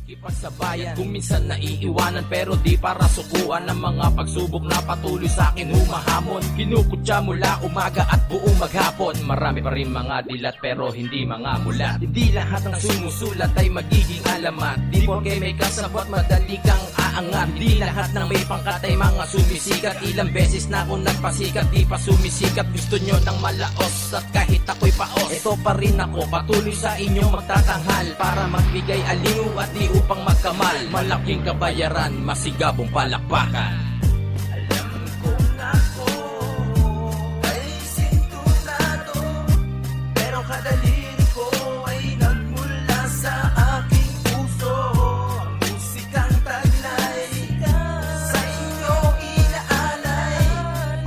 Makikipagsabayan kung minsan naiiwanan, pero di para sukuan ng mga pagsubok na patuloy sa akin humahamon. Kinukutya mula umaga at buong maghapon. Marami pa rin mga dilat pero hindi mga mulat. Hindi lahat ng sumusulat ay magiging alamat. Di porke may kasabot madali kang aangat. Di lahat ng may pangkat ay mga sumisikat. Ilang beses na ako nagpasikat, di pa sumisikat. Gusto nyo ng malaos at kahit ako'y paos, ito pa rin ako, patuloy sa inyong magtatanghal para magbigay aliw at di upang magkamal. Malaking kabayaran, masigabong palakpakan. Alam kong ako ay sintunado, pero kada lirik ko ay nagmula sa aking puso. Ang musikang taglay sa inyo inaalay,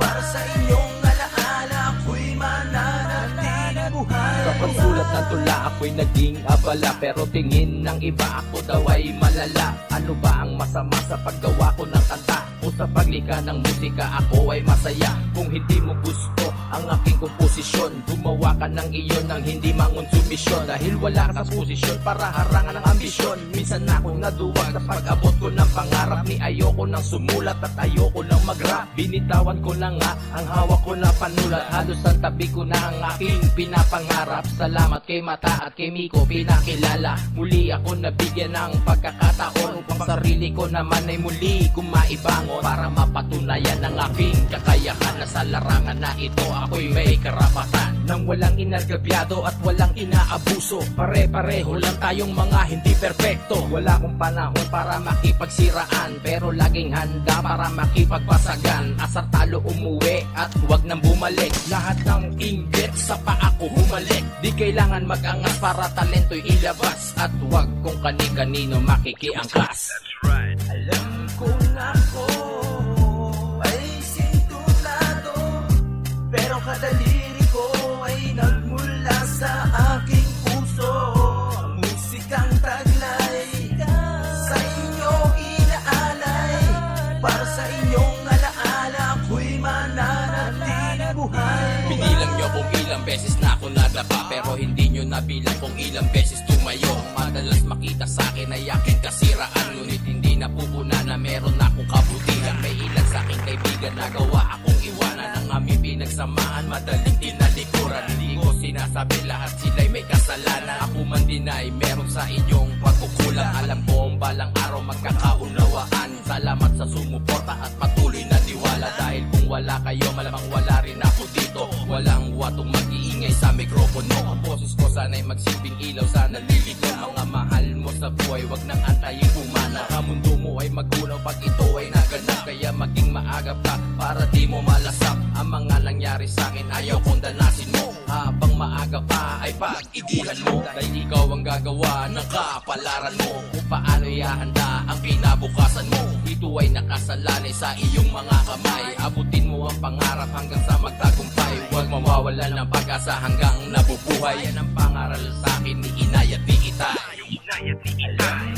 para sa inyong alaala ako'y mananatiling buhay. Sa pagsulat ng tula ako'y naging abala, pero tingin ng iba ako daw ay malala. Ano ba ang masama sa paggawa ko ng kanta? O sa paglikha ng musika ako ay masaya. Kung hindi mo gusto ang aking komposisyon, gumawa ka ng iyon nang hindi mangonsumisyon. Dahil wala ka sa posisyon para harangan ang ambisyon. Minsan akong naduwag sa pag-abot ko ng pangarap. Ni ayoko nang sumulat at ayoko nang mag-rap. Binitawan ko na nga ang hawak ko na panulat. Halos ang tabi ko na ang aking pinapangarap. Salamat kay Mata at kay Miko pinakilala. Muli ako nabigyan ng pagkakataon upang sarili ko naman ay muli kumaibangon, para mapatunayan ang aking kakayahan na sa larangan na ito ako'y may karapatan. Nang walang inargabyado at walang inaabuso, pare-pareho lang tayong mga hindi perpekto. Wala akong panahon para makipagsiraan, pero laging handa para makipagpasagan. Asar talo umuwi at huwag nang bumalik. Lahat ng inggit sa paa ko humalik. Di kailangan mag-angas para talento'y ilabas, at huwag kung kani-kanino makikiangkas. Alam kong ako ay sintunado, pero kada lirik ko ay nagmula sa aking puso. Ang musikang taglay sa inyo inaalay, para sa inyong alaala ako'y mananatiling buhay. Binilang nyo kung ilang beses na ako nadapa, pero hindi nyo nabilang kung ilang beses tumayo. Madalas makita sa akin ay aking kasiraan, ngunit hindi napupuna na meron akong kabutihan. May ilan sa aking kaibigan na gawa akong iwanan. Ang aming pinagsamaan madaling tinalikuran. Hindi ko sinasabi lahat sila'y may kasalanan. Ako man din ay meron sa inyong pagkukulang. Alam ko ang balang araw magkakaunawaan. Salamat sa sumuporta at patuloy na tiwala. Dahil kung wala kayo malamang wala rin ako dito. Walang watong mag-iingay sa mikropono. Ang boses ko sana'y magsilbing ilaw sa naliligaw. Mga mahal mo sa buhay wag nang antayin umana. Ang mundo mo ay magunaw pag ito ay naganap. Kaya maging maagap ka para di mo malasap ang mga nangyari sa akin. Ayaw kong danasin mo. Habang maaga pa ay pag-igihan mo, dahil ikaw ang gagawa ng kapalaran mo. Kung paano ihahanda ang kinabukasan mo. Ito ay nakasalalay sa iyong mga kamay. Abutin mo ang pangarap hanggang sa magtagumpay. Huwag mawawalan ng pag-asa hanggang nabubuhay. Yan ang pangaral sa akin ni Inay at ni Itay. Alam